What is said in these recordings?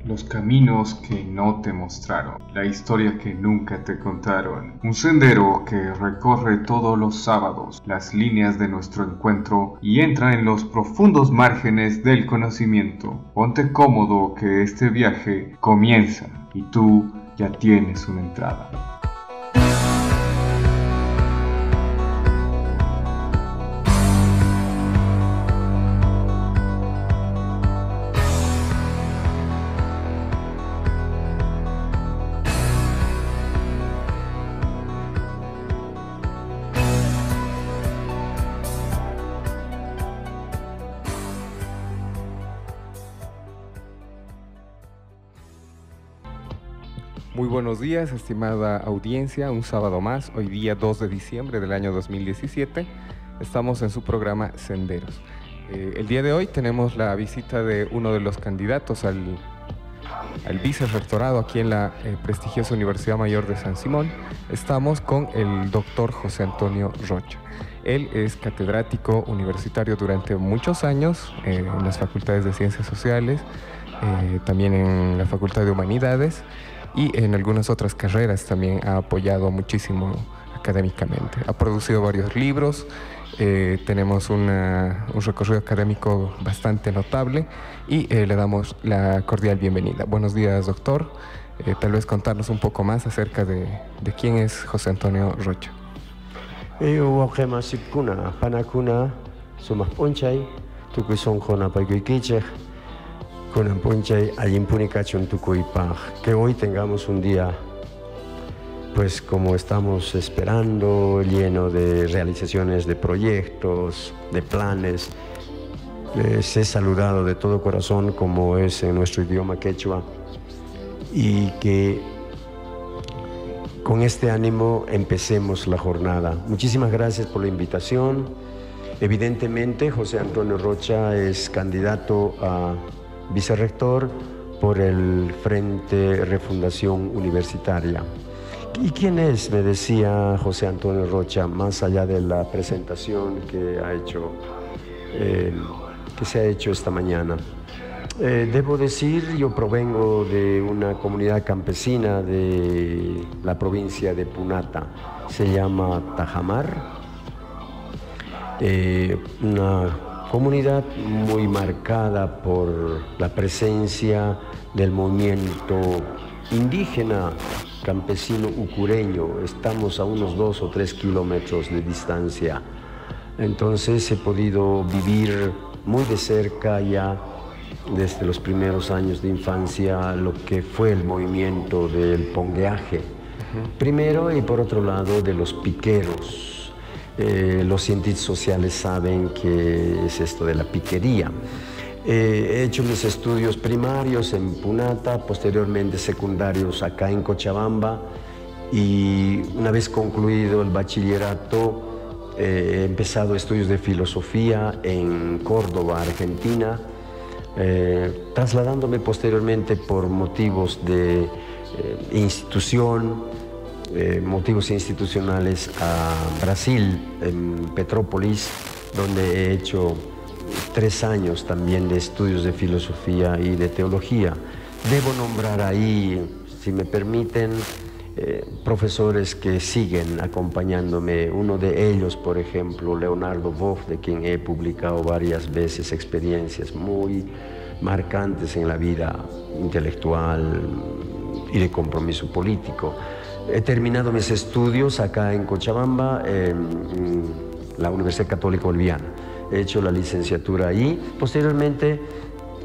Los caminos que no te mostraron, la historia que nunca te contaron. Un sendero que recorre todos los sábados las líneas de nuestro encuentro y entra en los profundos márgenes del conocimiento. Ponte cómodo que este viaje comienza y tú ya tienes una entrada. Muy buenos días, estimada audiencia, un sábado más, hoy día 2 de diciembre del año 2017, estamos en su programa Senderos. El día de hoy tenemos la visita de uno de los candidatos al vicerrectorado aquí en la prestigiosa Universidad Mayor de San Simón. Estamos con el doctor José Antonio Rocha. Él es catedrático universitario durante muchos años en las facultades de Ciencias Sociales, también en la Facultad de Humanidades, y en algunas otras carreras también ha apoyado muchísimo académicamente. Ha producido varios libros, tenemos un recorrido académico bastante notable y le damos la cordial bienvenida. Buenos días, doctor. Tal vez contarnos un poco más acerca de quién es José Antonio Rocha. Que hoy tengamos un día, pues como estamos esperando, lleno de realizaciones de proyectos, de planes. Les he saludado de todo corazón, como es en nuestro idioma quechua, y que con este ánimo empecemos la jornada. Muchísimas gracias por la invitación. Evidentemente, José Antonio Rocha es candidato a vicerrector por el Frente Refundación Universitaria. ¿Y quién es? Me decía José Antonio Rocha, más allá de la presentación que se ha hecho esta mañana. Debo decir, yo provengo de una comunidad campesina de la provincia de Punata, se llama Tajamar, una comunidad muy marcada por la presencia del movimiento indígena campesino ucureño. Estamos a unos 2 o 3 kilómetros de distancia. Entonces he podido vivir muy de cerca ya desde los primeros años de infancia lo que fue el movimiento del pongueaje. Primero, y por otro lado, de los piqueros. Los científicos sociales saben qué es esto de la piquería. He hecho mis estudios primarios en Punata, posteriormente secundarios acá en Cochabamba, y una vez concluido el bachillerato he empezado estudios de filosofía en Córdoba, Argentina, trasladándome posteriormente por motivos de motivos institucionales a Brasil, en Petrópolis, donde he hecho 3 años también de estudios de filosofía y de teología. Debo nombrar ahí, si me permiten, profesores que siguen acompañándome. Uno de ellos, por ejemplo, Leonardo Boff, de quien he publicado varias veces experiencias muy marcantes en la vida intelectual y de compromiso político. He terminado mis estudios acá en Cochabamba, en la Universidad Católica Boliviana. He hecho la licenciatura ahí. Posteriormente,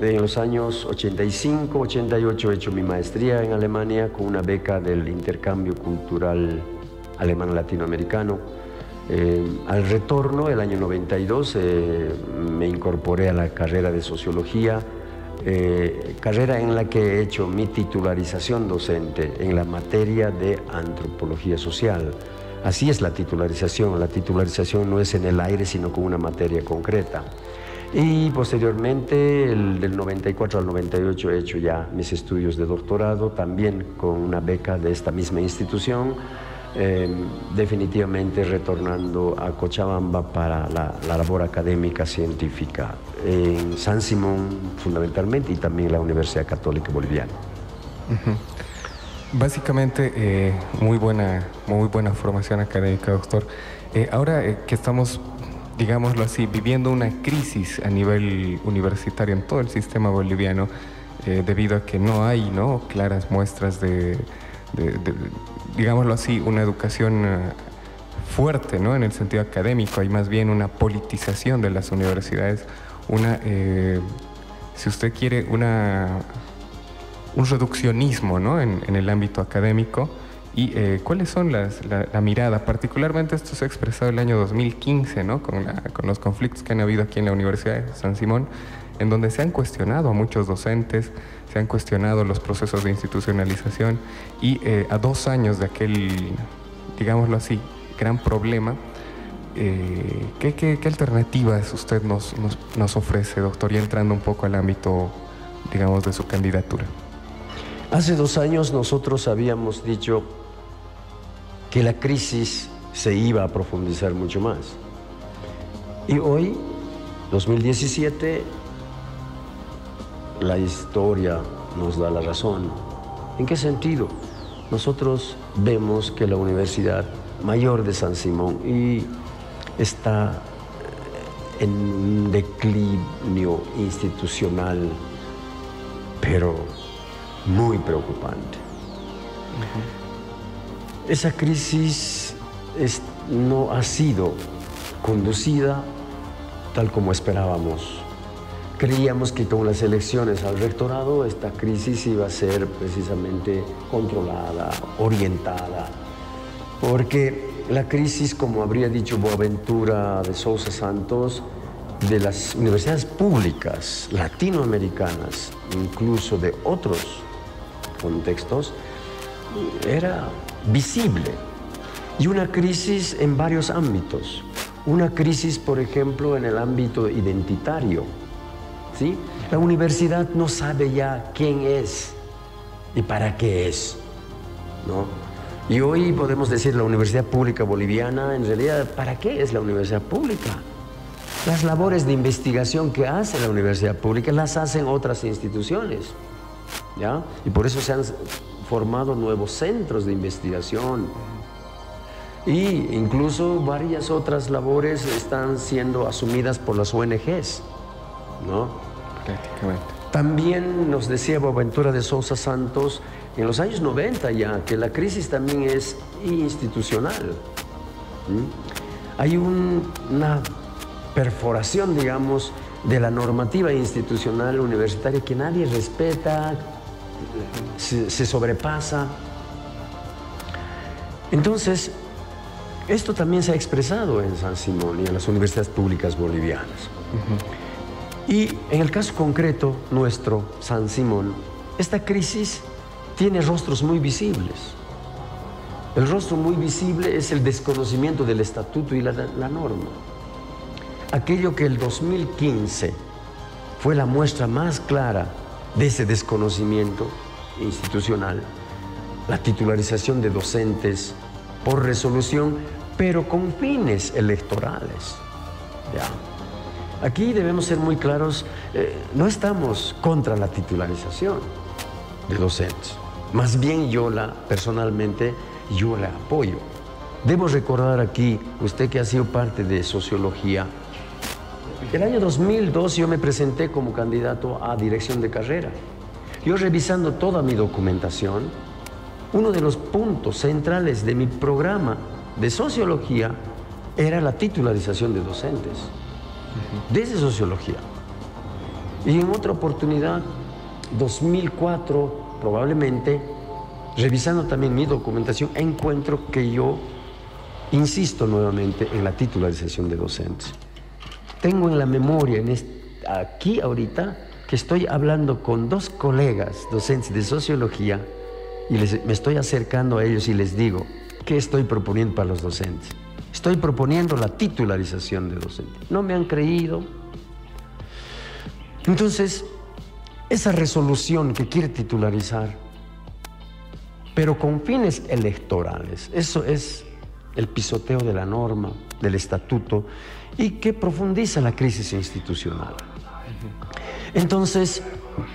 en los años 85, 88, he hecho mi maestría en Alemania con una beca del intercambio cultural alemán-latinoamericano. Al retorno, el año 92, me incorporé a la carrera de Sociología, carrera en la que he hecho mi titularización docente en la materia de Antropología Social. Así es la titularización no es en el aire, sino con una materia concreta. Y posteriormente, del 94 al 98, he hecho ya mis estudios de doctorado, también con una beca de esta misma institución, definitivamente retornando a Cochabamba para la labor académica científica en San Simón fundamentalmente y también la Universidad Católica Boliviana. Básicamente, muy buena formación académica, doctor. Ahora que estamos, digámoslo así, viviendo una crisis a nivel universitario en todo el sistema boliviano, debido a que no hay, ¿no?, claras muestras de digámoslo así, una educación fuerte, ¿no?, en el sentido académico. Hay más bien una politización de las universidades, si usted quiere, un reduccionismo, ¿no?, en el ámbito académico. ¿Y cuáles son la mirada? Particularmente esto se ha expresado el año 2015, ¿no?, con los conflictos que han habido aquí en la Universidad de San Simón, en donde se han cuestionado a muchos docentes, se han cuestionado los procesos de institucionalización y a 2 años de aquel, digámoslo así, gran problema, ¿qué alternativas usted nos ofrece, doctor, y entrando un poco al ámbito, digamos, de su candidatura? Hace 2 años nosotros habíamos dicho que la crisis se iba a profundizar mucho más. Y hoy, 2017, la historia nos da la razón. ¿En qué sentido? Nosotros vemos que la Universidad Mayor de San Simón está en un declinio institucional, pero muy preocupante. Esa crisis no ha sido conducida tal como esperábamos. Creíamos que con las elecciones al rectorado esta crisis iba a ser precisamente controlada, orientada, porque la crisis, como habría dicho Boaventura de Sousa Santos, de las universidades públicas latinoamericanas, incluso de otros contextos, era visible. Y una crisis en varios ámbitos. Una crisis, por ejemplo, en el ámbito identitario. ¿Sí? La universidad no sabe ya quién es y para qué es, ¿no? Y hoy podemos decir la Universidad Pública Boliviana, en realidad, ¿para qué es la Universidad Pública? Las labores de investigación que hace la Universidad Pública las hacen otras instituciones, ¿ya? Y por eso se han formado nuevos centros de investigación. Y incluso varias otras labores están siendo asumidas por las ONGs, ¿no? Prácticamente. También nos decía Boaventura de Sousa Santos en los años 90 ya que la crisis también es institucional. Hay una perforación, digamos, de la normativa institucional universitaria que nadie respeta, se sobrepasa. Entonces, esto también se ha expresado en San Simón y en las universidades públicas bolivianas. Y en el caso concreto nuestro, San Simón, esta crisis tiene rostros muy visibles. El rostro muy visible es el desconocimiento del estatuto y la norma. Aquello que el 2015 fue la muestra más clara de ese desconocimiento institucional, la titularización de docentes por resolución, pero con fines electorales. ¿Ya? Aquí debemos ser muy claros, no estamos contra la titularización de docentes. Más bien personalmente, yo la apoyo. Debo recordar aquí, usted que ha sido parte de sociología, el año 2002 yo me presenté como candidato a dirección de carrera. Yo revisando toda mi documentación, uno de los puntos centrales de mi programa de sociología era la titularización de docentes. Desde sociología. Y en otra oportunidad, 2004, probablemente, revisando también mi documentación, encuentro que yo insisto nuevamente en la titularización de docentes. Tengo en la memoria, aquí ahorita, que estoy hablando con 2 colegas docentes de sociología y me estoy acercando a ellos y les digo, ¿qué estoy proponiendo para los docentes? Estoy proponiendo la titularización de docentes. No me han creído. Entonces, esa resolución que quiere titularizar pero con fines electorales. Eso es el pisoteo de la norma, del estatuto, y que profundiza la crisis institucional. Entonces,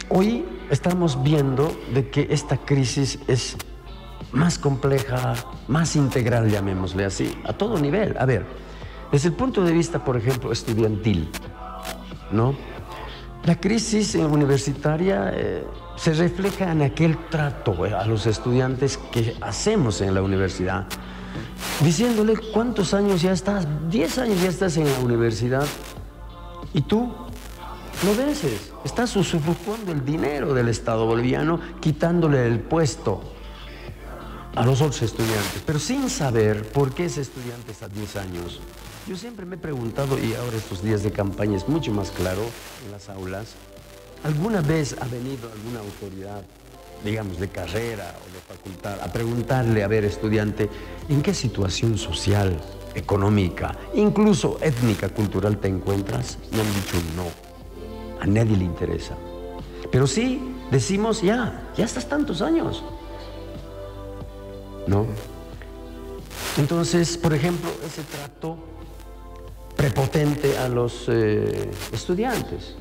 hoy estamos viendo de que esta crisis es más compleja, más integral, llamémosle así, a todo nivel. A ver, desde el punto de vista, por ejemplo, estudiantil, ¿no? La crisis universitaria se refleja en aquel trato a los estudiantes que hacemos en la universidad, diciéndole cuántos años ya estás, 10 años ya estás en la universidad y tú no vences, estás usufructuando el dinero del Estado boliviano, quitándole el puesto a los otros estudiantes, pero sin saber por qué ese estudiante está 10 años. Yo siempre me he preguntado, y ahora estos días de campaña es mucho más claro en las aulas, ¿alguna vez ha venido alguna autoridad, digamos, de carrera o de facultad, a preguntarle, a ver, estudiante, ¿en qué situación social, económica, incluso étnica, cultural te encuentras? Me han dicho no, a nadie le interesa. Pero sí decimos, ya estás tantos años, ¿no? Entonces, por ejemplo, ese trato prepotente a los estudiantes,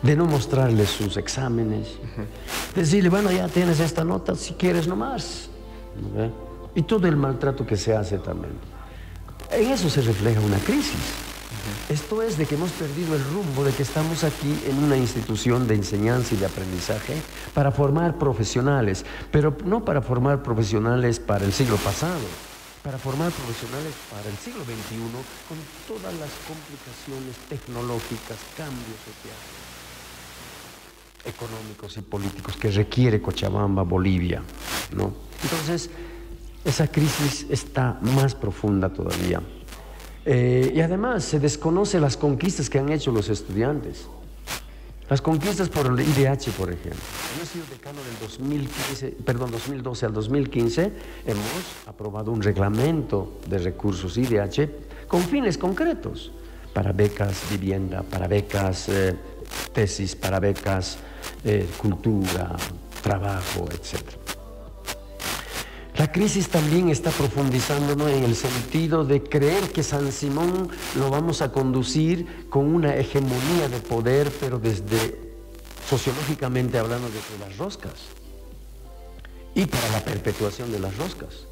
de no mostrarles sus exámenes, decirle, bueno, ya tienes esta nota, si quieres nomás, ¿no? Y todo el maltrato que se hace también. En eso se refleja una crisis. Esto es de que hemos perdido el rumbo, de que estamos aquí en una institución de enseñanza y de aprendizaje para formar profesionales, pero no para formar profesionales para el siglo pasado, para formar profesionales para el siglo XXI, con todas las complicaciones tecnológicas, cambios sociales, económicos y políticos que requiere Cochabamba, Bolivia, ¿no? Entonces, esa crisis está más profunda todavía. Y además se desconoce las conquistas que han hecho los estudiantes. Las conquistas por el IDH, por ejemplo. Yo he sido decano del 2012 al 2015, hemos aprobado un reglamento de recursos IDH con fines concretos, para becas vivienda, para becas tesis, para becas cultura, trabajo, etc. La crisis también está profundizando, ¿no?, en el sentido de creer que San Simón lo vamos a conducir con una hegemonía de poder, pero desde, sociológicamente hablando, desde las roscas y para la perpetuación de las roscas.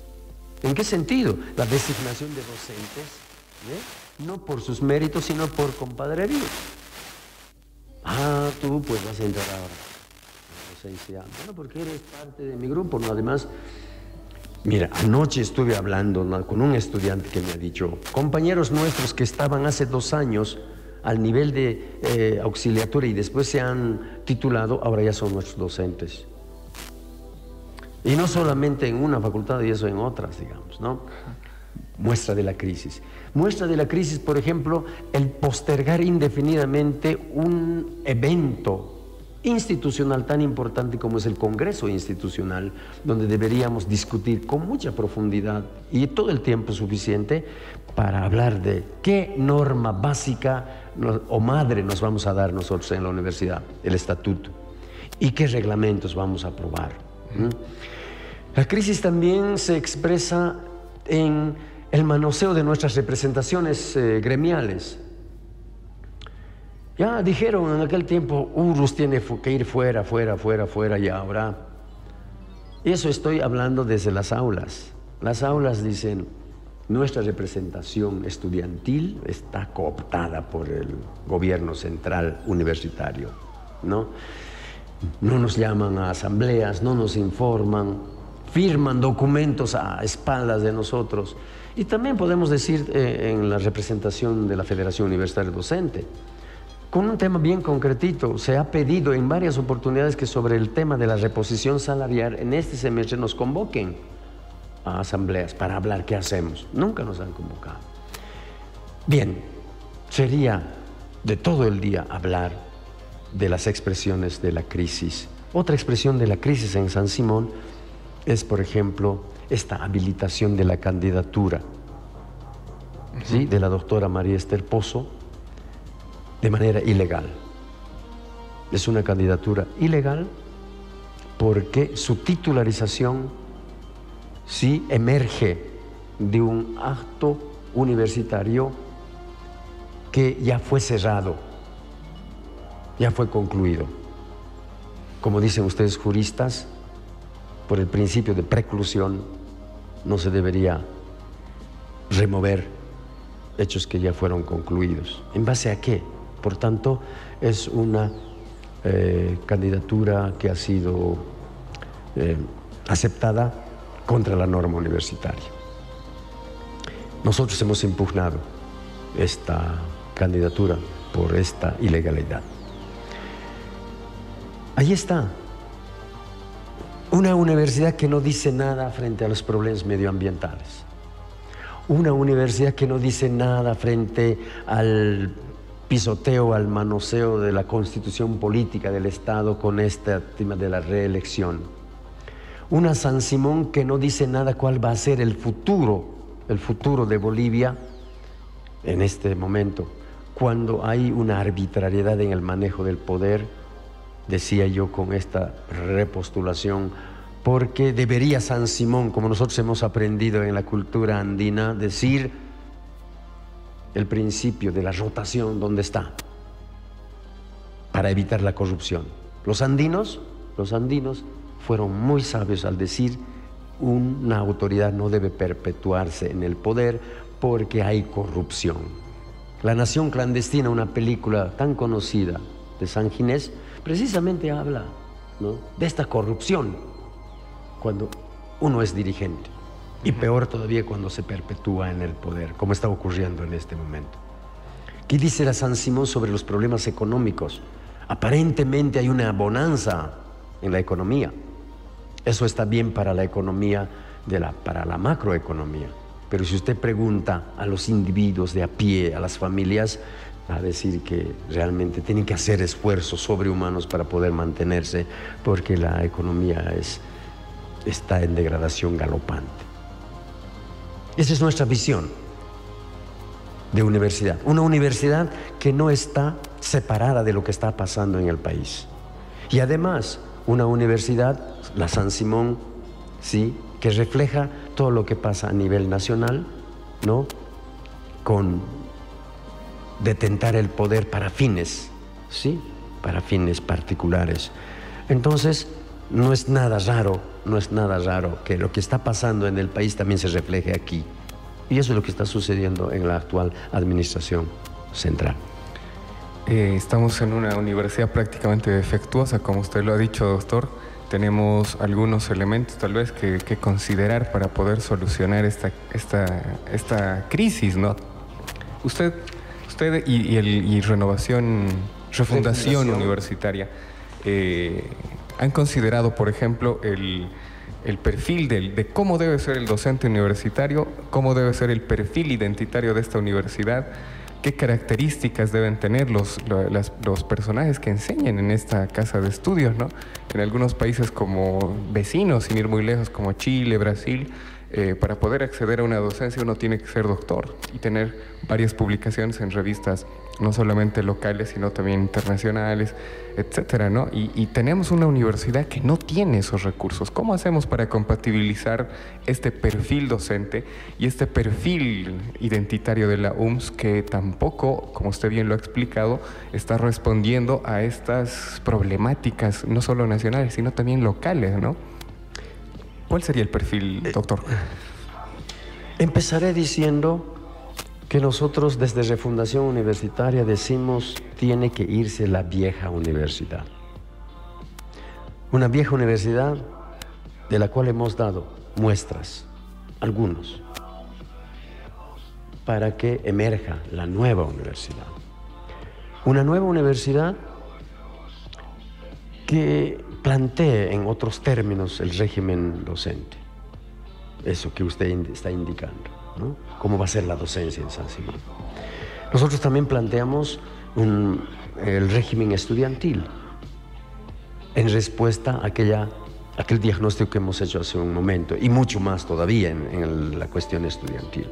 ¿En qué sentido? La designación de docentes, no por sus méritos, sino por compadrería. Ah, tú pues vas a entrar ahora a la docencia. Bueno, porque eres parte de mi grupo, ¿no? Además, mira, anoche estuve hablando, ¿no?, con un estudiante que me ha dicho, compañeros nuestros que estaban hace 2 años al nivel de auxiliatura y después se han titulado, ahora ya son nuestros docentes. Y no solamente en una facultad y eso en otras, digamos, ¿no? Muestra de la crisis. Muestra de la crisis, por ejemplo, el postergar indefinidamente un evento institucional tan importante como es el Congreso Institucional, donde deberíamos discutir con mucha profundidad y todo el tiempo suficiente para hablar de qué norma básica o madre nos vamos a dar nosotros en la universidad, el estatuto, y qué reglamentos vamos a aprobar. La crisis también se expresa en el manoseo de nuestras representaciones gremiales. Ya dijeron en aquel tiempo, URUS tiene que ir fuera, y ahora. Y eso estoy hablando desde las aulas. Las aulas dicen, nuestra representación estudiantil está cooptada por el gobierno central universitario, ¿no? No nos llaman a asambleas, no nos informan, firman documentos a espaldas de nosotros. Y también podemos decir en la representación de la Federación Universitaria Docente, con un tema bien concretito, se ha pedido en varias oportunidades que sobre el tema de la reposición salarial en este semestre nos convoquen a asambleas para hablar qué hacemos. Nunca nos han convocado. Bien, sería de todo el día hablar de las expresiones de la crisis. Otra expresión de la crisis en San Simón es, por ejemplo, esta habilitación de la candidatura, ¿sí?, de la doctora María Esther Pozo, de manera ilegal. Es una candidatura ilegal porque su titularización sí emerge de un acto universitario que ya fue cerrado, ya fue concluido. Como dicen ustedes juristas, por el principio de preclusión no se debería remover hechos que ya fueron concluidos. ¿En base a qué? Por tanto, es una candidatura que ha sido aceptada contra la norma universitaria. Nosotros hemos impugnado esta candidatura por esta ilegalidad. Ahí está. Una universidad que no dice nada frente a los problemas medioambientales. Una universidad que no dice nada frente al pisoteo, al manoseo de la constitución política del Estado con este tema de la reelección. Una San Simón que no dice nada cuál va a ser el futuro de Bolivia en este momento, cuando hay una arbitrariedad en el manejo del poder, decía yo con esta repostulación, porque debería San Simón, como nosotros hemos aprendido en la cultura andina, decir el principio de la rotación donde está, para evitar la corrupción. Los andinos fueron muy sabios al decir una autoridad no debe perpetuarse en el poder porque hay corrupción. La Nación Clandestina, una película tan conocida de San Ginés, precisamente habla, ¿no?, de esta corrupción cuando uno es dirigente, y peor todavía cuando se perpetúa en el poder, como está ocurriendo en este momento. ¿Qué dice la San Simón sobre los problemas económicos? Aparentemente hay una bonanza en la economía. Eso está bien para la economía, para la macroeconomía. Pero si usted pregunta a los individuos de a pie, a las familias, va a decir que realmente tienen que hacer esfuerzos sobrehumanos para poder mantenerse, porque la economía está en degradación galopante. Esa es nuestra visión de universidad. Una universidad que no está separada de lo que está pasando en el país. Y además, una universidad, la San Simón, ¿sí?, que refleja todo lo que pasa a nivel nacional, ¿no?, con detentar el poder para fines, ¿sí?, para fines particulares. Entonces, no es nada raro que lo que está pasando en el país también se refleje aquí. Y eso es lo que está sucediendo en la actual administración central. Estamos en una universidad prácticamente defectuosa, como usted lo ha dicho, doctor. Tenemos algunos elementos tal vez que considerar para poder solucionar esta crisis, ¿no? Usted y refundación universitaria han considerado, por ejemplo, el perfil de cómo debe ser el docente universitario, cómo debe ser el perfil identitario de esta universidad, qué características deben tener los personajes que enseñan en esta casa de estudios, ¿no? En algunos países como vecinos, sin ir muy lejos, como Chile, Brasil, para poder acceder a una docencia uno tiene que ser doctor y tener varias publicaciones en revistas, no solamente locales, sino también internacionales, etcétera, ¿no? Y tenemos una universidad que no tiene esos recursos. ¿Cómo hacemos para compatibilizar este perfil docente y este perfil identitario de la UMS que tampoco, como usted bien lo ha explicado, está respondiendo a estas problemáticas, no solo nacionales, sino también locales, ¿no? ¿Cuál sería el perfil, doctor? Empezaré diciendo que nosotros desde Refundación Universitaria decimos tiene que irse la vieja universidad. Una vieja universidad de la cual hemos dado muestras, algunos, para que emerja la nueva universidad. Una nueva universidad que plantee en otros términos el régimen docente. Eso que usted está indicando, ¿no? ¿Cómo va a ser la docencia en San Simón? Nosotros también planteamos el régimen estudiantil en respuesta a aquel diagnóstico que hemos hecho hace un momento, y mucho más todavía en la cuestión estudiantil.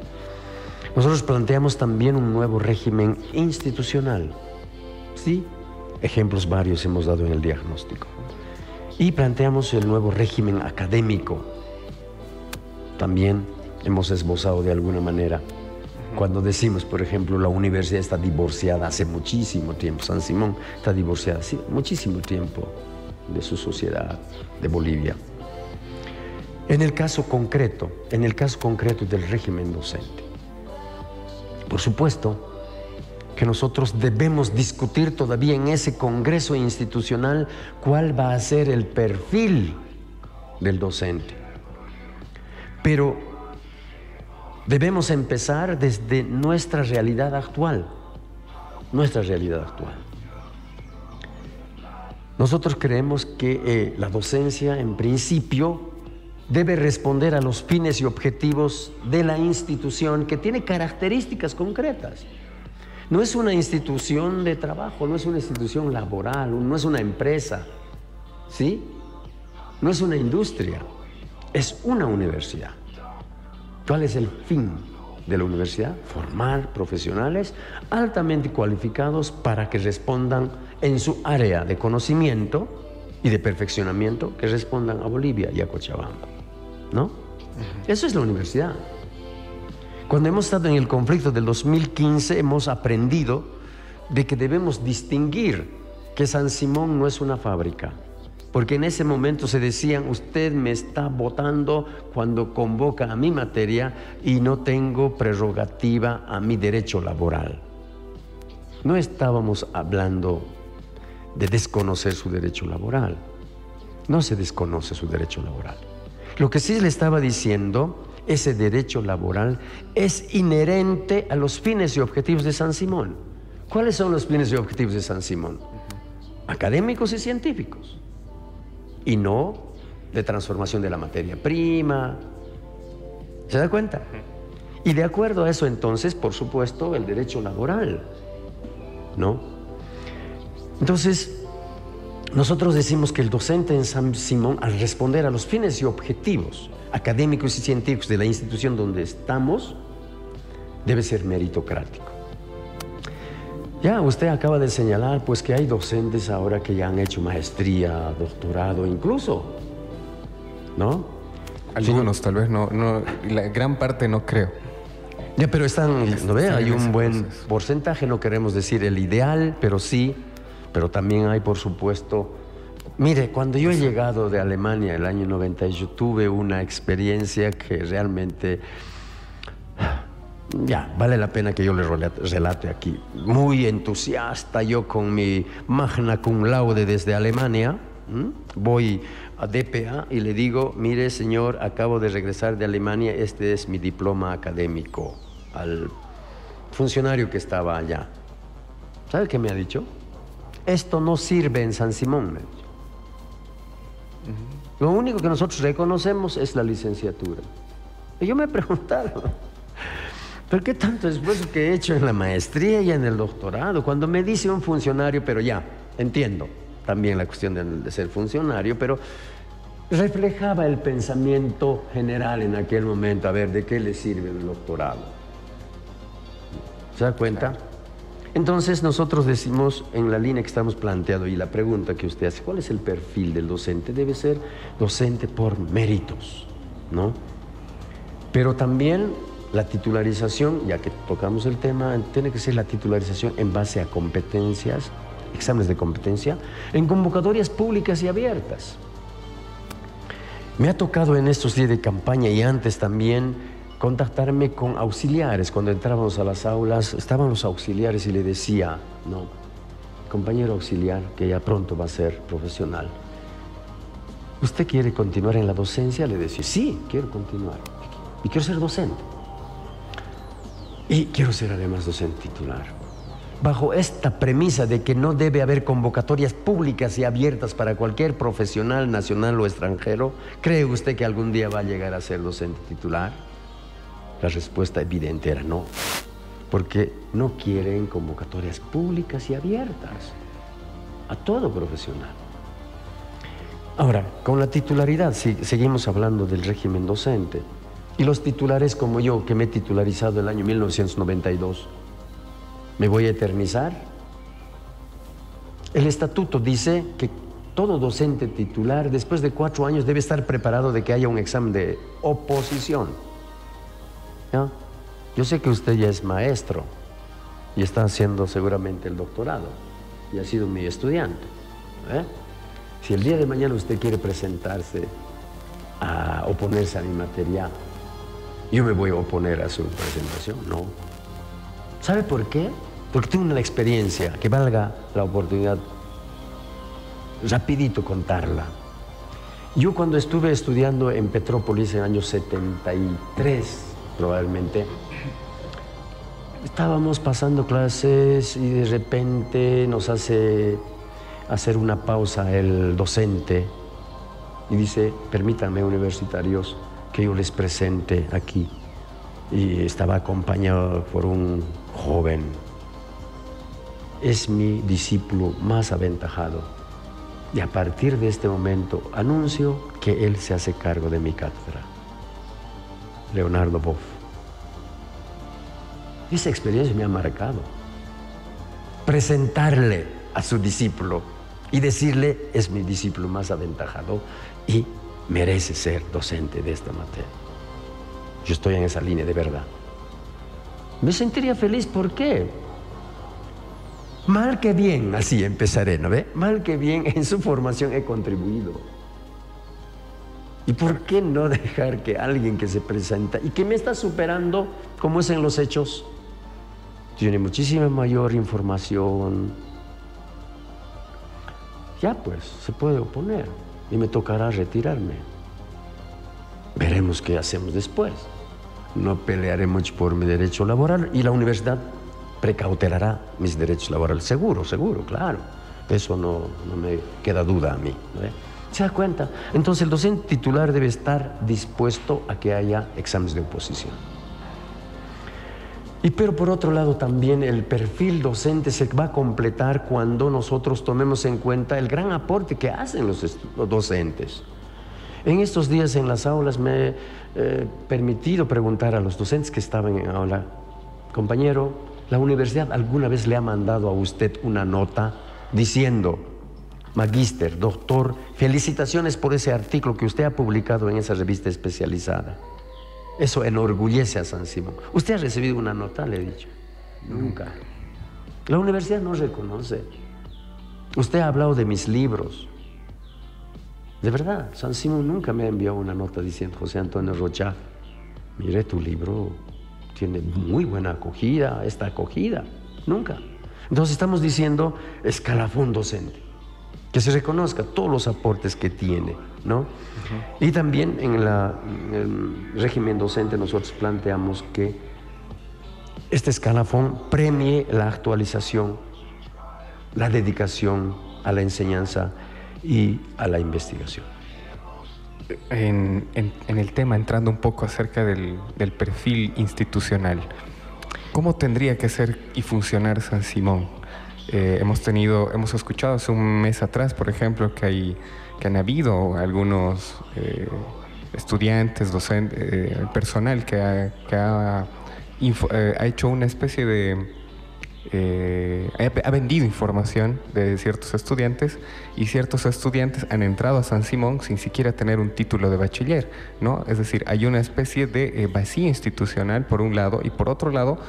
Nosotros planteamos también un nuevo régimen institucional, ¿sí? Ejemplos varios hemos dado en el diagnóstico. Y planteamos el nuevo régimen académico, también hemos esbozado de alguna manera. Cuando decimos, por ejemplo, la universidad está divorciada hace muchísimo tiempo, San Simón está divorciada hace muchísimo tiempo de su sociedad, de Bolivia. En el caso concreto del régimen docente, por supuesto que nosotros debemos discutir todavía en ese congreso institucional cuál va a ser el perfil del docente. Pero debemos empezar desde nuestra realidad actual. Nosotros creemos que la docencia, en principio, debe responder a los fines y objetivos de la institución, que tiene características concretas. No es una institución de trabajo, no es una institución laboral, no es una empresa, ¿sí? No es una industria, es una universidad. ¿Cuál es el fin de la universidad? Formar profesionales altamente cualificados para que respondan en su área de conocimiento y de perfeccionamiento, que respondan a Bolivia y a Cochabamba, ¿no? Eso es la universidad. Cuando hemos estado en el conflicto del 2015, hemos aprendido de que debemos distinguir que San Simón no es una fábrica, porque en ese momento se decían, usted me está votando cuando convoca a mi materia y no tengo prerrogativa a mi derecho laboral. No estábamos hablando de desconocer su derecho laboral. No se desconoce su derecho laboral. Lo que sí le estaba diciendo, ese derecho laboral es inherente a los fines y objetivos de San Simón. ¿Cuáles son los fines y objetivos de San Simón? Académicos y científicos. Y no de transformación de la materia prima. ¿Se da cuenta? Y de acuerdo a eso, entonces, por supuesto, el derecho laboral, ¿no? Entonces, nosotros decimos que el docente en San Simón, al responder a los fines y objetivos académicos y científicos de la institución donde estamos, debe ser meritocrático. Ya usted acaba de señalar pues que hay docentes ahora que ya han hecho maestría, doctorado incluso, ¿no? Algunos tal vez no, la gran parte no creo. Ya, pero están, ¿no ve? Hay un buen porcentaje, no queremos decir el ideal, pero sí, pero también hay, por supuesto. Mire, cuando yo he llegado de Alemania el año 90, yo tuve una experiencia que realmente, ya, vale la pena que yo le relate aquí. Muy entusiasta, yo con mi magna cum laude desde Alemania, voy a DPA y le digo, mire señor, acabo de regresar de Alemania, este es mi diploma académico, al funcionario que estaba allá. ¿Sabe qué me ha dicho? Esto no sirve en San Simón, me ha dicho. Lo único que nosotros reconocemos es la licenciatura. Y yo me he preguntado, ¿pero qué tanto esfuerzo que he hecho en la maestría y en el doctorado? Cuando me dice un funcionario, pero ya, entiendo también la cuestión de ser funcionario, pero reflejaba el pensamiento general en aquel momento, a ver, ¿de qué le sirve el doctorado? ¿Se da cuenta? Entonces nosotros decimos en la línea que estamos planteando y la pregunta que usted hace, ¿cuál es el perfil del docente? Debe ser docente por méritos, ¿no? Pero también la titularización, ya que tocamos el tema, tiene que ser la titularización en base a competencias, exámenes de competencia, en convocatorias públicas y abiertas. Me ha tocado en estos días de campaña y antes también contactarme con auxiliares. Cuando entrábamos a las aulas, estaban los auxiliares y le decía, no, compañero auxiliar, que ya pronto va a ser profesional, ¿usted quiere continuar en la docencia? Le decía, sí, quiero continuar. Y quiero ser docente. Y quiero ser además docente titular. Bajo esta premisa de que no debe haber convocatorias públicas y abiertas para cualquier profesional nacional o extranjero, ¿cree usted que algún día va a llegar a ser docente titular? La respuesta evidente era no, porque no quieren convocatorias públicas y abiertas a todo profesional. Ahora, con la titularidad, si seguimos hablando del régimen docente, y los titulares como yo, que me he titularizado el año 1992, ¿me voy a eternizar? El estatuto dice que todo docente titular, después de 4 años, debe estar preparado de que haya un examen de oposición. ¿Ya? Yo sé que usted ya es maestro y está haciendo seguramente el doctorado y ha sido mi estudiante. Si el día de mañana usted quiere presentarse a oponerse a mi materia, yo me voy a oponer a su presentación, no. ¿Sabe por qué? Porque tengo una experiencia que valga la oportunidad rapidito contarla. Yo cuando estuve estudiando en Petrópolis en el año 73, probablemente, estábamos pasando clases y de repente nos hace hacer una pausa el docente y dice: permítanme, universitarios, que yo les presente aquí. Y estaba acompañado por un joven. Es mi discípulo más aventajado. Y a partir de este momento anuncio que él se hace cargo de mi cátedra. Leonardo Boff. Esa experiencia me ha marcado. Presentarle a su discípulo y decirle: es mi discípulo más aventajado y merece ser docente de esta materia. Yo estoy en esa línea de verdad. Me sentiría feliz, ¿por qué? Mal que bien, así empezaré, ¿no ve? Mal que bien, en su formación he contribuido. ¿Y por qué no dejar que alguien que se presenta y que me está superando, como es en los hechos, tiene muchísima mayor información, ya pues se puede oponer y me tocará retirarme? Veremos qué hacemos después. No pelearé mucho por mi derecho laboral y la universidad precautelará mis derechos laborales. Seguro, seguro, claro. De eso no me queda duda a mí, ¿no? ¿Se da cuenta? Entonces el docente titular debe estar dispuesto a que haya exámenes de oposición. Pero por otro lado también el perfil docente se va a completar cuando nosotros tomemos en cuenta el gran aporte que hacen los docentes. En estos días en las aulas me he permitido preguntar a los docentes que estaban en aula: compañero, ¿la universidad alguna vez le ha mandado a usted una nota diciendo: magíster, doctor, felicitaciones por ese artículo que usted ha publicado en esa revista especializada? Eso enorgullece a San Simón. ¿Usted ha recibido una nota? Le he dicho. Nunca. La universidad no reconoce. Usted ha hablado de mis libros. De verdad, San Simón nunca me ha enviado una nota diciendo: José Antonio Rocha, mire, tu libro tiene muy buena acogida, esta acogida. Nunca. Entonces estamos diciendo escalafón docente. Que se reconozca todos los aportes que tiene, ¿no? Y también en el régimen docente nosotros planteamos que este escalafón premie la actualización, la dedicación a la enseñanza y a la investigación. En el tema, entrando un poco acerca del perfil institucional, ¿cómo tendría que ser y funcionar San Simón? Hemos escuchado hace un mes atrás, por ejemplo, que han habido algunos estudiantes, docentes, personal que ha hecho una especie de... ha vendido información de ciertos estudiantes, y ciertos estudiantes han entrado a San Simón sin siquiera tener un título de bachiller, ¿no? Es decir, hay una especie de vacío institucional por un lado, y por otro lado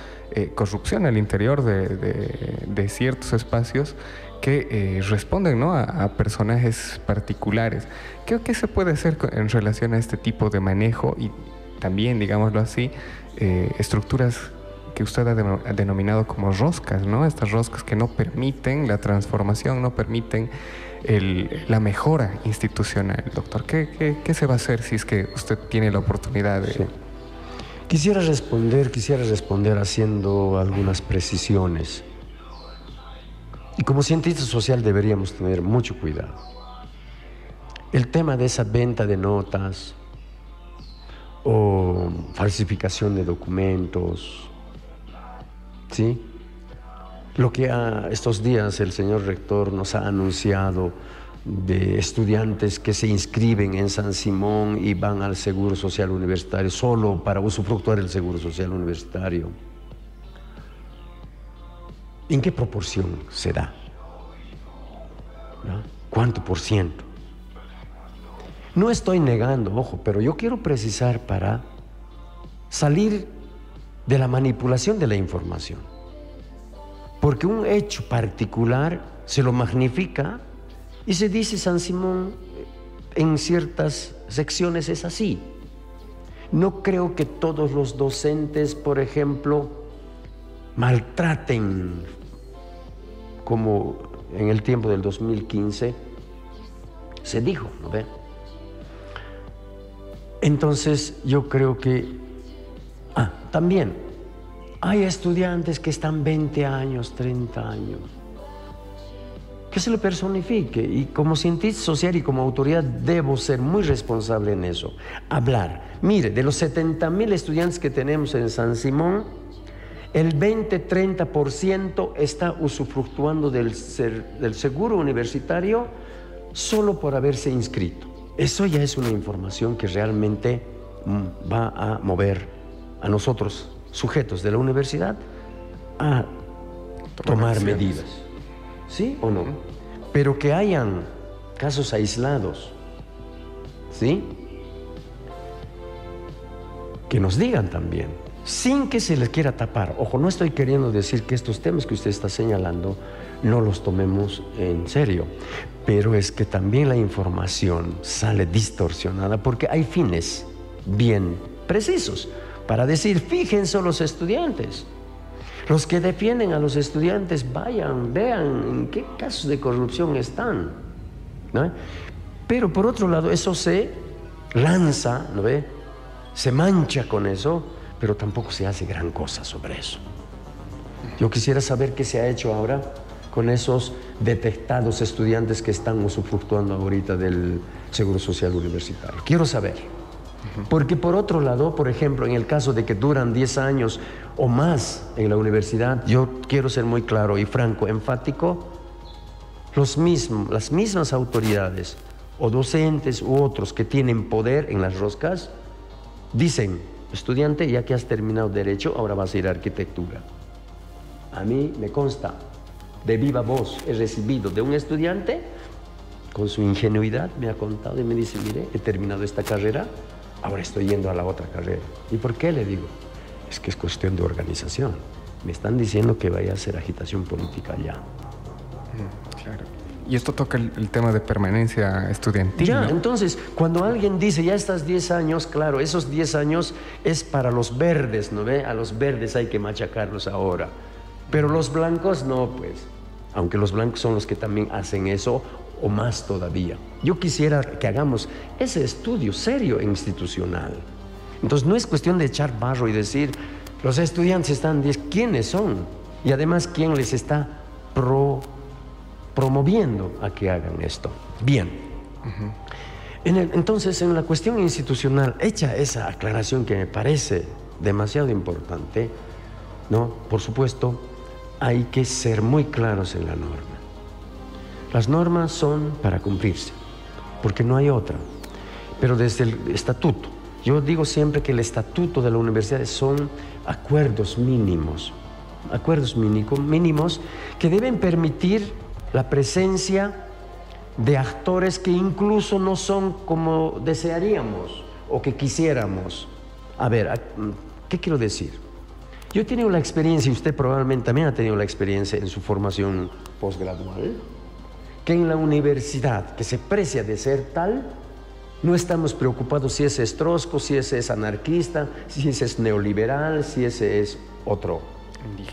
corrupción al interior de ciertos espacios que responden, ¿no?, a personajes particulares. ¿Qué se puede hacer en relación a este tipo de manejo y también, digámoslo así, estructuras que usted ha denominado como roscas, ¿no? Estas roscas que no permiten la transformación, no permiten la mejora institucional? Doctor, ¿qué se va a hacer si es que usted tiene la oportunidad de...? Sí. Quisiera responder haciendo algunas precisiones. Y como cientista social deberíamos tener mucho cuidado. El tema de esa venta de notas o falsificación de documentos, ¿sí? Lo que estos días el señor rector nos ha anunciado de estudiantes que se inscriben en San Simón y van al Seguro Social Universitario solo para usufructuar el Seguro Social Universitario. ¿En qué proporción se da? ¿No? ¿Cuánto por ciento? No estoy negando, ojo, pero yo quiero precisar para salir de la manipulación de la información. Porque un hecho particular se lo magnifica y se dice San Simón en ciertas secciones es así. No creo que todos los docentes, por ejemplo, maltraten, como en el tiempo del 2015 se dijo, ¿no ve? Entonces yo creo que también hay estudiantes que están 20 años, 30 años. Que se le personifique, y como cientista social y como autoridad debo ser muy responsable en eso. Hablar. Mire, de los 70,000 estudiantes que tenemos en San Simón, el 20-30% está usufructuando del seguro universitario solo por haberse inscrito. Eso ya es una información que realmente va a mover a nosotros, sujetos de la universidad, a tomar medidas. ¿Sí o no? Pero que hayan casos aislados, ¿sí? Que nos digan también, sin que se les quiera tapar. Ojo, no estoy queriendo decir que estos temas que usted está señalando no los tomemos en serio, pero es que también la información sale distorsionada porque hay fines bien precisos para decir, fíjense los estudiantes. Los que defienden a los estudiantes, vayan, vean en qué casos de corrupción están, ¿no? Pero por otro lado, eso se lanza, ¿no ve? Se mancha con eso, pero tampoco se hace gran cosa sobre eso. Yo quisiera saber qué se ha hecho ahora con esos detectados estudiantes que están usufructuando ahorita del Seguro Social Universitario. Quiero saber. Porque por otro lado, por ejemplo, en el caso de que duran 10 años o más en la universidad, yo quiero ser muy claro y franco, enfático, las mismas autoridades o docentes u otros que tienen poder en las roscas, dicen, estudiante, ya que has terminado Derecho, ahora vas a ir a Arquitectura. A mí me consta, de viva voz, he recibido de un estudiante, con su ingenuidad me ha contado y me dice, mire, he terminado esta carrera, ahora estoy yendo a la otra carrera. ¿Y por qué? Le digo, es que es cuestión de organización. Me están diciendo que vaya a hacer agitación política allá. Claro. Y esto toca el tema de permanencia estudiantil. Ya, ¿no? entonces, cuando alguien dice, ya estás 10 años, claro, esos 10 años es para los verdes, ¿no ve? A los verdes hay que machacarlos ahora. Pero los blancos no, pues. Aunque los blancos son los que también hacen eso, o más todavía. Yo quisiera que hagamos ese estudio serio e institucional. Entonces no es cuestión de echar barro y decir, los estudiantes están 10, ¿quiénes son? Y además, ¿quién les está promoviendo a que hagan esto? Bien. Entonces, en la cuestión institucional, hecha esa aclaración que me parece demasiado importante, ¿no? Por supuesto, hay que ser muy claros en la norma. Las normas son para cumplirse, porque no hay otra. Pero desde el estatuto, yo digo siempre que el estatuto de la universidad son acuerdos mínimos que deben permitir la presencia de actores que incluso no son como desearíamos o que quisiéramos. A ver, ¿qué quiero decir? Yo he tenido la experiencia, y usted probablemente también ha tenido la experiencia en su formación posgradual, que en la universidad, que se precia de ser tal, no estamos preocupados si ese es trotsko, si ese es anarquista, si ese es neoliberal, si ese es otro.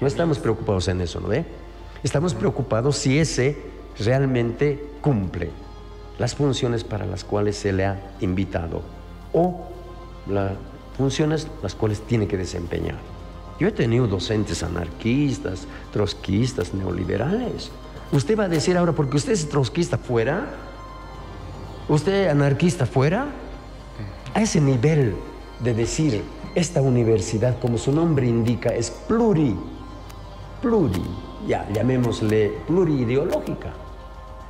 No estamos preocupados en eso, ¿no ve? Estamos preocupados si ese realmente cumple las funciones para las cuales se le ha invitado o las funciones las cuales tiene que desempeñar. Yo he tenido docentes anarquistas, trotskistas, neoliberales. ¿Usted va a decir ahora, porque usted es trotskista fuera, usted anarquista fuera? A ese nivel de decir, esta universidad, como su nombre indica, es ya llamémosle pluriideológica,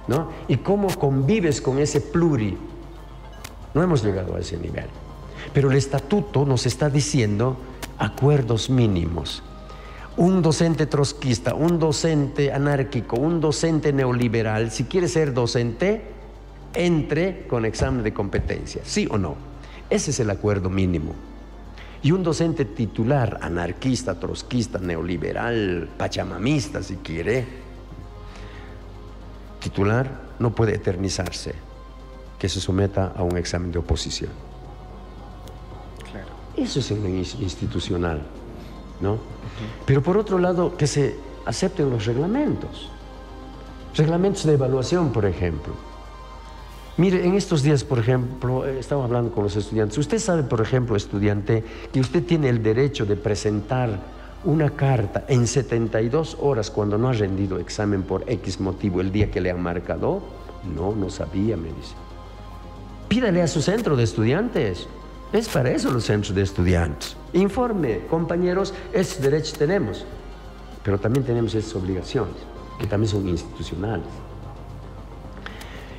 ¿no? ¿Y cómo convives con ese pluri? No hemos llegado a ese nivel. Pero el estatuto nos está diciendo acuerdos mínimos. un docente trotskista, un docente anárquico, un docente neoliberal, si quiere ser docente, entre con examen de competencia, ¿sí o no? Ese es el acuerdo mínimo. Y un docente titular, anarquista, trotskista, neoliberal, pachamamista, si quiere, titular, no puede eternizarse, que se someta a un examen de oposición. Claro. Eso es en institucional, ¿no? Pero por otro lado, que se acepten los reglamentos. Reglamentos de evaluación, por ejemplo. Mire, en estos días, por ejemplo, estaba hablando con los estudiantes. Usted sabe, por ejemplo, estudiante, que usted tiene el derecho de presentar una carta en 72 horas cuando no ha rendido examen por X motivo el día que le han marcado. No, no sabía, me dice. Pídale a su centro de estudiantes. Es para eso los centros de estudiantes. Informe, compañeros, esos derechos tenemos, pero también tenemos esas obligaciones, que también son institucionales.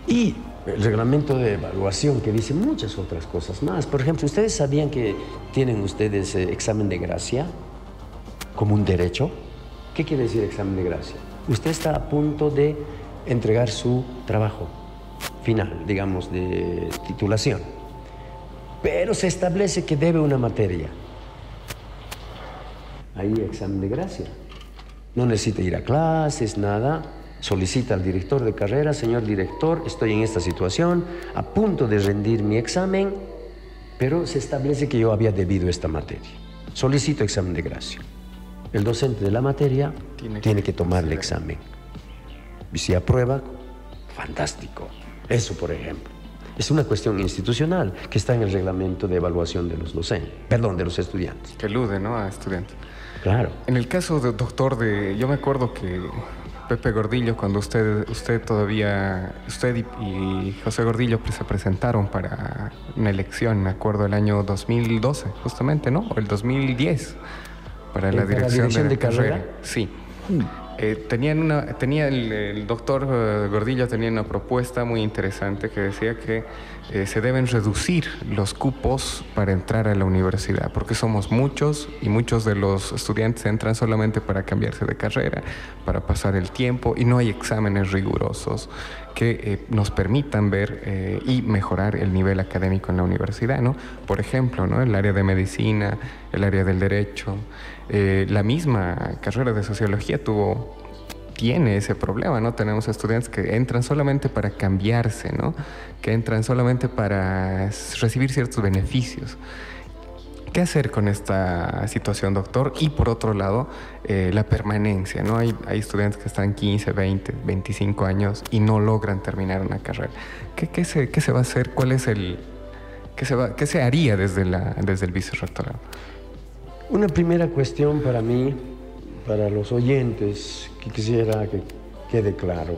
Y el reglamento de evaluación, que dice muchas otras cosas más. Por ejemplo, ¿ustedes sabían que tienen ustedes examen de gracia como un derecho? ¿Qué quiere decir examen de gracia? Usted está a punto de entregar su trabajo final, digamos, de titulación, pero se establece que debe una materia. Ahí examen de gracia. No necesita ir a clases, nada. Solicita al director de carrera: señor director, estoy en esta situación, a punto de rendir mi examen, pero se establece que yo había debido esta materia. Solicito examen de gracia. El docente de la materia tiene que tomar el examen. Y si aprueba, fantástico. Eso, por ejemplo, es una cuestión institucional que está en el reglamento de evaluación de los docentes, perdón, de los estudiantes. Que elude, ¿no?, a estudiantes. Claro. En el caso del doctor, yo me acuerdo que Pepe Gordillo, cuando usted y José Gordillo se presentaron para una elección, me acuerdo, el año 2012, justamente, ¿no? O el 2010, para la dirección de carrera. Sí. El doctor Gordillo tenía una propuesta muy interesante que decía que se deben reducir los cupos para entrar a la universidad, porque somos muchos y muchos de los estudiantes entran solamente para cambiarse de carrera, para pasar el tiempo, y no hay exámenes rigurosos que nos permitan ver y mejorar el nivel académico en la universidad, ¿no? Por ejemplo, ¿no?, el área de medicina, el área del derecho, la misma carrera de sociología tiene ese problema, ¿no? Tenemos estudiantes que entran solamente para cambiarse, ¿no?, que entran solamente para recibir ciertos beneficios. ¿Qué hacer con esta situación, doctor? Y por otro lado, la permanencia, ¿no? Hay estudiantes que están 15, 20, 25 años y no logran terminar una carrera. ¿Qué se va a hacer? ¿Qué se haría desde el vicerrectorado? Una primera cuestión para mí, para los oyentes, que quisiera que quede claro: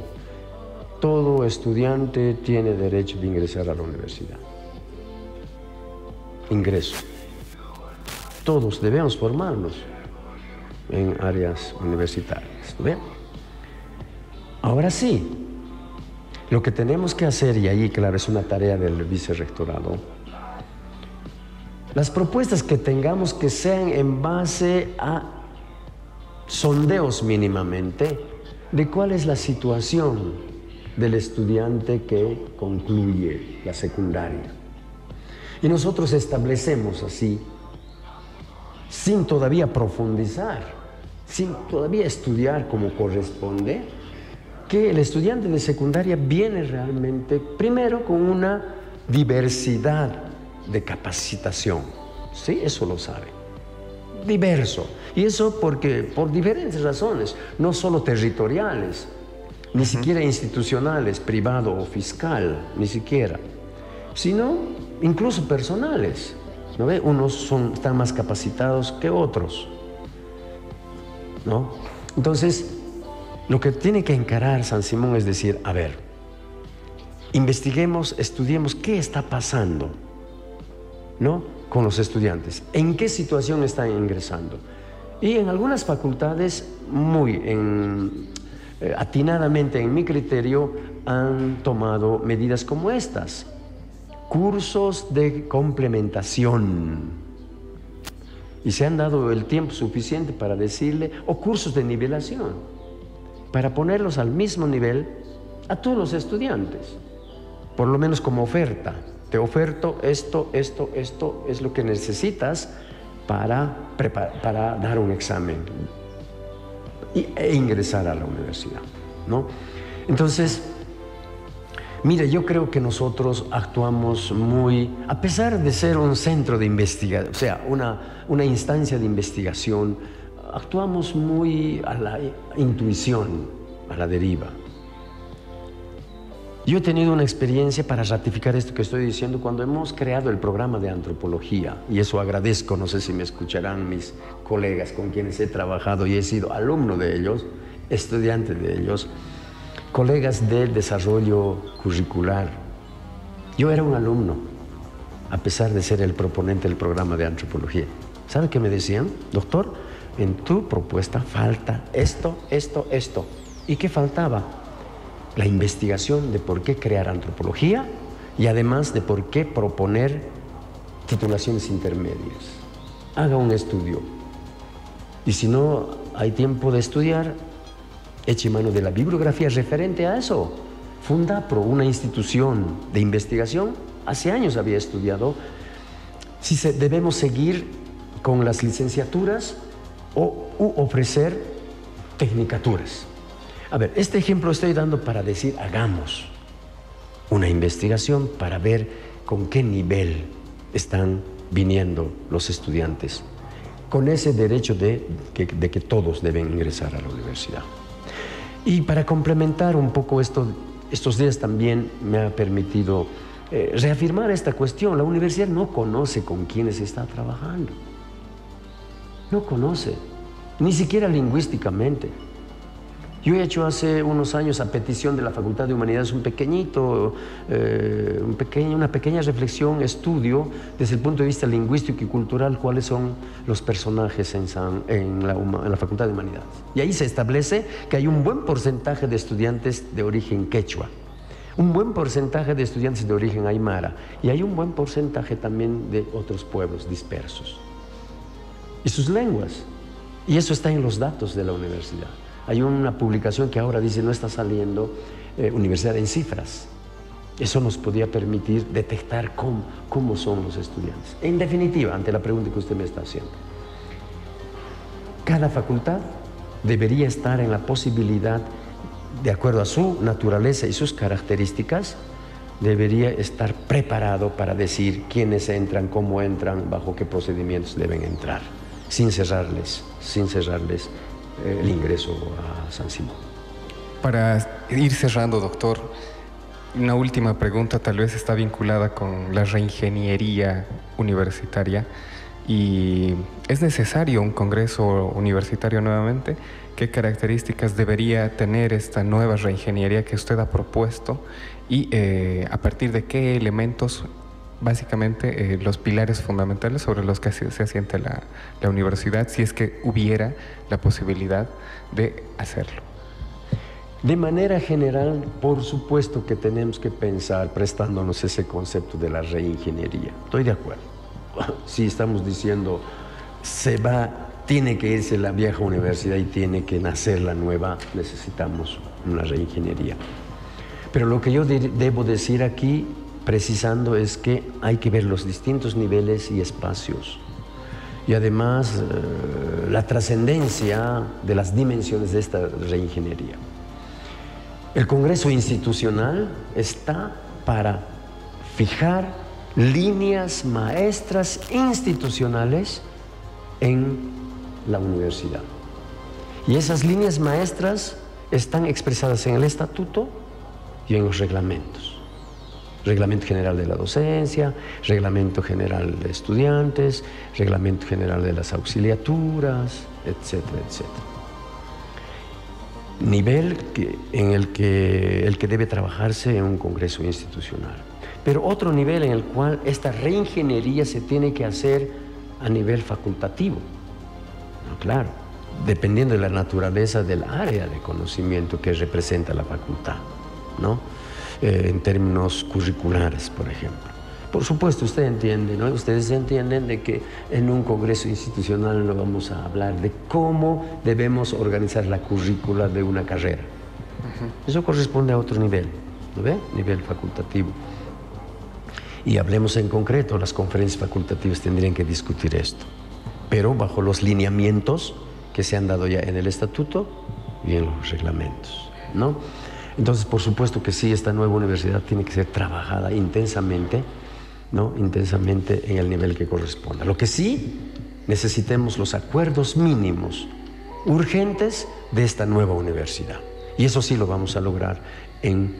todo estudiante tiene derecho de ingresar a la universidad. Ingreso. Todos debemos formarnos en áreas universitarias, ¿no ven? Ahora sí, lo que tenemos que hacer, y ahí, claro, es una tarea del vicerrectorado, las propuestas que tengamos que sean en base a sondeos mínimamente de cuál es la situación del estudiante que concluye la secundaria. Y nosotros establecemos así, sin todavía profundizar, sin todavía estudiar como corresponde, que el estudiante de secundaria viene realmente, primero, con una diversidad de capacitación. Sí, eso lo sabe. Diverso. Y eso porque, por diferentes razones, no solo territoriales, ni siquiera institucionales, privado o fiscal, ni siquiera, sino incluso personales, ¿no ve? Unos están más capacitados que otros, ¿no? Entonces, lo que tiene que encarar San Simón es decir: a ver, investiguemos, estudiemos qué está pasando, ¿no?, con los estudiantes, en qué situación están ingresando. Y en algunas facultades, muy atinadamente, en mi criterio, han tomado medidas como estas: cursos de complementación. y se han dado el tiempo suficiente para decirle, o cursos de nivelación, para ponerlos al mismo nivel a todos los estudiantes, por lo menos como oferta. Te oferto esto es lo que necesitas para dar un examen e ingresar a la universidad, ¿no? Entonces, mire, yo creo que nosotros actuamos muy, a pesar de ser un centro de investigación, o sea, una instancia de investigación, actuamos muy a la intuición, a la deriva. Yo he tenido una experiencia para ratificar esto que estoy diciendo cuando hemos creado el programa de antropología, y eso agradezco, no sé si me escucharán mis colegas con quienes he trabajado y he sido alumno de ellos, estudiante de ellos, colegas del desarrollo curricular. Yo era un alumno, a pesar de ser el proponente del programa de antropología. ¿Sabe qué me decían? Doctor, en tu propuesta falta esto. ¿Y qué faltaba? La investigación de por qué crear antropología y además de por qué proponer titulaciones intermedias. Haga un estudio. Y si no hay tiempo de estudiar, eche mano de la bibliografía referente a eso. Fundapro, una institución de investigación, hace años había estudiado si debemos seguir con las licenciaturas u ofrecer tecnicaturas. A ver, este ejemplo estoy dando para decir, hagamos una investigación para ver con qué nivel están viniendo los estudiantes, con ese derecho de que todos deben ingresar a la universidad. Y para complementar un poco estos días también me ha permitido reafirmar esta cuestión. La universidad no conoce con quiénes está trabajando. No conoce, ni siquiera lingüísticamente. Yo he hecho hace unos años, a petición de la Facultad de Humanidades, una pequeña reflexión, estudio, desde el punto de vista lingüístico y cultural, cuáles son los personajes en la Facultad de Humanidades. Y ahí se establece que hay un buen porcentaje de estudiantes de origen quechua, un buen porcentaje de estudiantes de origen aymara, y hay un buen porcentaje también de otros pueblos dispersos. Y sus lenguas. Y eso está en los datos de la universidad. Hay una publicación que ahora dice no está saliendo universidad en cifras. Eso nos podía permitir detectar cómo son los estudiantes. En definitiva, ante la pregunta que usted me está haciendo, cada facultad debería estar en la posibilidad, de acuerdo a su naturaleza y sus características, debería estar preparado para decir quiénes entran, cómo entran, bajo qué procedimientos deben entrar, sin cerrarles el ingreso a San Simón. Para ir cerrando, doctor, una última pregunta tal vez está vinculada con la reingeniería universitaria, y ¿es necesario un congreso universitario nuevamente? ¿Qué características debería tener esta nueva reingeniería que usted ha propuesto y a partir de qué elementos, básicamente los pilares fundamentales sobre los que se asienta la universidad, si es que hubiera la posibilidad de hacerlo? De manera general, por supuesto que tenemos que pensar prestándonos ese concepto de la reingeniería. Estoy de acuerdo. Si estamos diciendo tiene que irse la vieja universidad y tiene que nacer la nueva, necesitamos una reingeniería. Pero lo que yo debo decir aquí, precisando, es que hay que ver los distintos niveles y espacios. Y además, la trascendencia de las dimensiones de esta reingeniería. El Congreso Institucional está para fijar líneas maestras institucionales en la universidad. Y esas líneas maestras están expresadas en el estatuto y en los reglamentos. Reglamento General de la Docencia, Reglamento General de Estudiantes, Reglamento General de las Auxiliaturas, etcétera, etcétera. Nivel en el que debe trabajarse en un congreso institucional. Pero otro nivel en el cual esta reingeniería se tiene que hacer a nivel facultativo. No, claro, dependiendo de la naturaleza del área de conocimiento que representa la facultad, ¿no? En términos curriculares, por ejemplo. Por supuesto, usted entiende, ¿no? Ustedes entienden de que en un congreso institucional no vamos a hablar de cómo debemos organizar la currícula de una carrera. Eso corresponde a otro nivel, ¿no ve? Nivel facultativo. Y hablemos en concreto, las conferencias facultativas tendrían que discutir esto, pero bajo los lineamientos que se han dado ya en el estatuto y en los reglamentos, ¿no? Entonces, por supuesto que sí, esta nueva universidad tiene que ser trabajada intensamente, ¿no? Intensamente en el nivel que corresponda. Lo que sí, necesitemos los acuerdos mínimos urgentes de esta nueva universidad. Y eso sí lo vamos a lograr en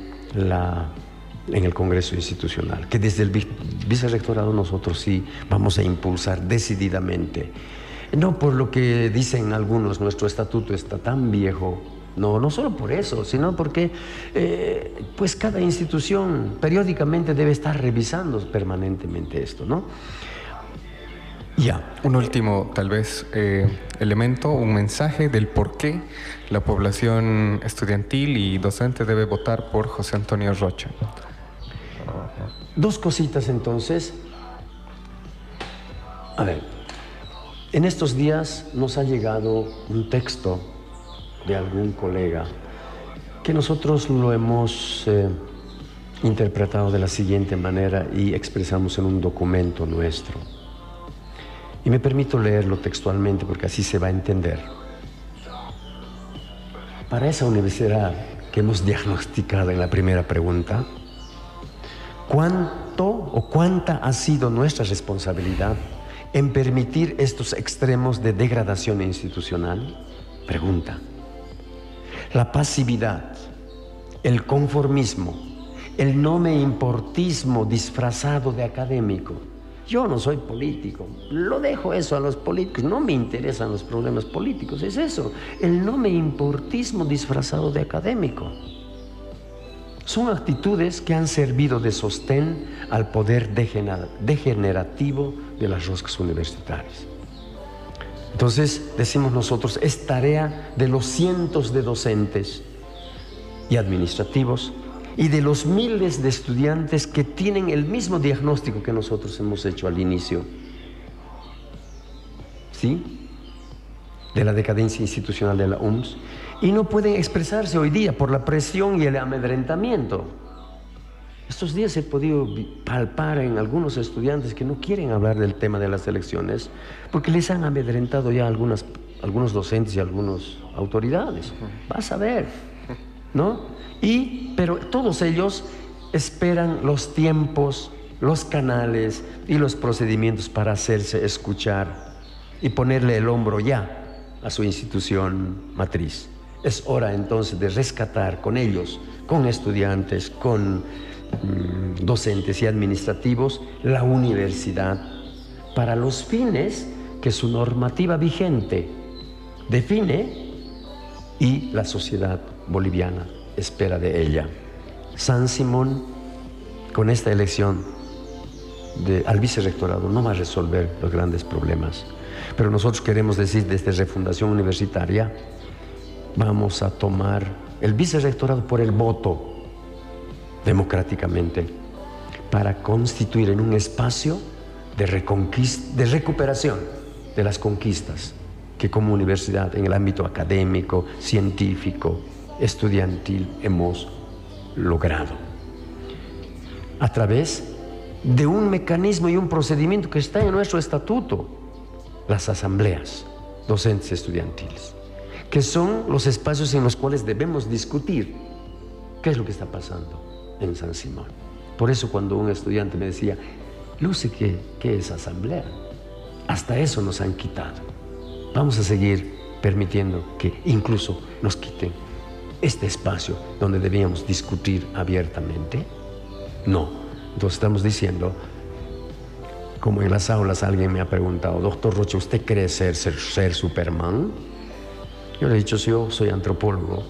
el Congreso Institucional, que desde el Vicerrectorado nosotros sí vamos a impulsar decididamente. No por lo que dicen algunos, nuestro estatuto está tan viejo. No solo por eso, sino porque pues cada institución periódicamente debe estar revisando permanentemente esto, ¿no? Ya. Un último, tal vez, elemento, un mensaje del por qué la población estudiantil y docente debe votar por José Antonio Rocha. Dos cositas entonces. A ver, en estos días nos ha llegado un texto de algún colega que nosotros lo hemos interpretado de la siguiente manera y expresamos en un documento nuestro. Y me permito leerlo textualmente porque así se va a entender. Para esa universidad que hemos diagnosticado en la primera pregunta, ¿cuánto o cuánta ha sido nuestra responsabilidad en permitir estos extremos de degradación institucional? Pregunta. La pasividad, el conformismo, el no me importismo disfrazado de académico. Yo no soy político, lo dejo eso a los políticos, no me interesan los problemas políticos, es eso, el no me importismo disfrazado de académico. Son actitudes que han servido de sostén al poder degenerativo de las roscas universitarias. Entonces, decimos nosotros, es tarea de los cientos de docentes y administrativos y de los miles de estudiantes que tienen el mismo diagnóstico que nosotros hemos hecho al inicio, ¿sí?, de la decadencia institucional de la UMS, y no pueden expresarse hoy día por la presión y el amedrentamiento. Estos días he podido palpar en algunos estudiantes que no quieren hablar del tema de las elecciones porque les han amedrentado ya algunos docentes y algunas autoridades. Vas a ver, ¿no? Pero todos ellos esperan los tiempos, los canales y los procedimientos para hacerse escuchar y ponerle el hombro ya a su institución matriz. Es hora entonces de rescatar con ellos, con estudiantes, con docentes y administrativos, la universidad para los fines que su normativa vigente define y la sociedad boliviana espera de ella. San Simón, con esta elección al vicerrectorado, no va a resolver los grandes problemas, pero nosotros queremos decir desde Refundación Universitaria, vamos a tomar el vicerrectorado por el voto democráticamente para constituir en un espacio de recuperación de las conquistas que como universidad en el ámbito académico, científico, estudiantil hemos logrado a través de un mecanismo y un procedimiento que está en nuestro estatuto, las asambleas docentes estudiantiles, que son los espacios en los cuales debemos discutir qué es lo que está pasando en San Simón. Por eso cuando un estudiante me decía, Luce, ¿qué es asamblea? Hasta eso nos han quitado. Vamos a seguir permitiendo que incluso nos quiten este espacio donde debíamos discutir abiertamente. No, entonces estamos diciendo, como en las aulas alguien me ha preguntado, doctor Rocha, ¿usted cree ser Superman? Yo le he dicho, yo soy antropólogo,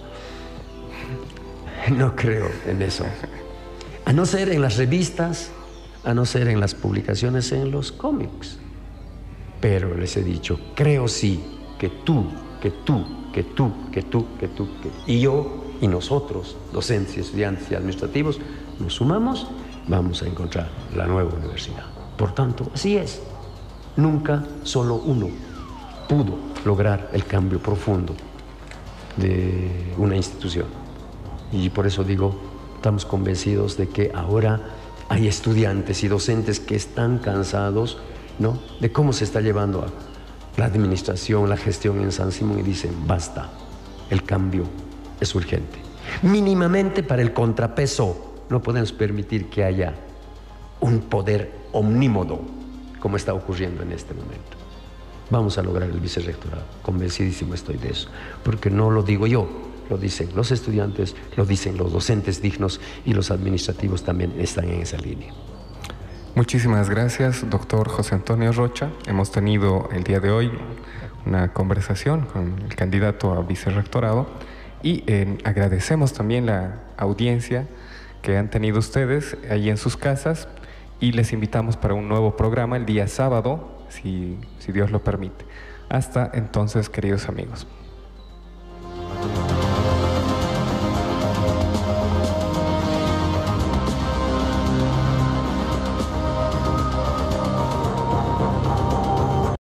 no creo en eso. A no ser en las revistas, a no ser en las publicaciones en los cómics. Pero les he dicho, creo sí que tú, y yo y nosotros, docentes, estudiantes y administrativos, nos sumamos vamos a encontrar la nueva universidad. Por tanto, así es. Nunca solo uno pudo lograr el cambio profundo de una institución. Y por eso digo, estamos convencidos de que ahora hay estudiantes y docentes que están cansados, ¿no?, de cómo se está llevando la administración, la gestión en San Simón, y dicen, basta, el cambio es urgente. Mínimamente para el contrapeso, no podemos permitir que haya un poder omnímodo, como está ocurriendo en este momento. Vamos a lograr el vicerrectorado, convencidísimo estoy de eso, porque no lo digo yo, lo dicen los estudiantes, lo dicen los docentes dignos, y los administrativos también están en esa línea. Muchísimas gracias, doctor José Antonio Rocha. Hemos tenido el día de hoy una conversación con el candidato a vicerrectorado y agradecemos también la audiencia que han tenido ustedes ahí en sus casas, y les invitamos para un nuevo programa el día sábado, si Dios lo permite. Hasta entonces, queridos amigos.